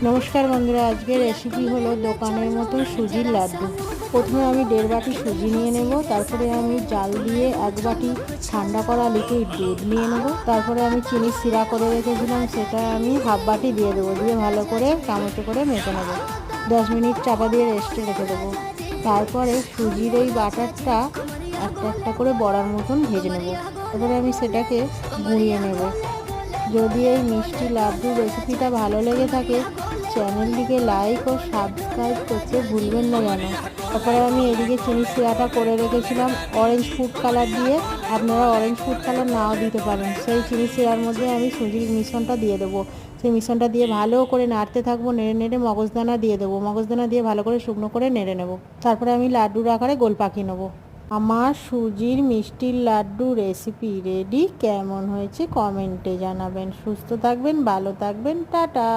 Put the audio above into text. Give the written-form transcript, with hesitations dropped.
নমস্কার বন্ধুরা, আজকের রেসিপি হলো দোকানের মতো সুজির লাড্ডু। প্রথমে আমি 1.5 বাটি সুজি নিয়ে নেব, তারপরে আমি জাল দিয়ে 1 বাটি ঠান্ডা করা লিকুইড দুধ নিয়ে নেব, তারপরে আমি চিনি সিরা করে রেখেছিলাম সেটা আমি 1/2 বাটি দিয়ে দেবো, দিয়ে ভালো করে চামচে করে মেখে নেব। 10 মিনিট চাপা দিয়ে রেস্টে রেখে দেবো। তারপরে সুজির ওই বাটারটা একটা একটা করে বড়ার মতন ভেজে নেব, তারপরে আমি সেটাকে গুঁড়িয়ে নেব। যদি এই মিষ্টি লাড্ডুর রেসিপিটা ভালো লেগে থাকে, চ্যানেলটিকে লাইক ও সাবস্ক্রাইব করতে ভুলবেন না যেন। তারপরে আমি এদিকে চিনি সিরাটা করে রেখেছিলাম অরেঞ্জ ফুড কালার দিয়ে, আপনারা অরেঞ্জ ফুড কালার নাও দিতে পারেন। সেই চিনি সিরার মধ্যে আমি সুজির মিশ্রণটা দিয়ে দেবো। সেই মিশ্রণটা দিয়ে ভালো করে নাড়তে থাকবো, নেড়ে নেড়ে মগজদানা দিয়ে দেবো। মগজদানা দিয়ে ভালো করে শুকনো করে নেড়ে নেব। তারপরে আমি লাড্ডুর আকারে গোল পাকিয়ে নেবো। আমার সুজির মিষ্টির লাড্ডু রেসিপি রেডি। কেমন হয়েছে কমেন্টে জানাবেন। সুস্থ থাকবেন, ভালো থাকবেন, টাটা।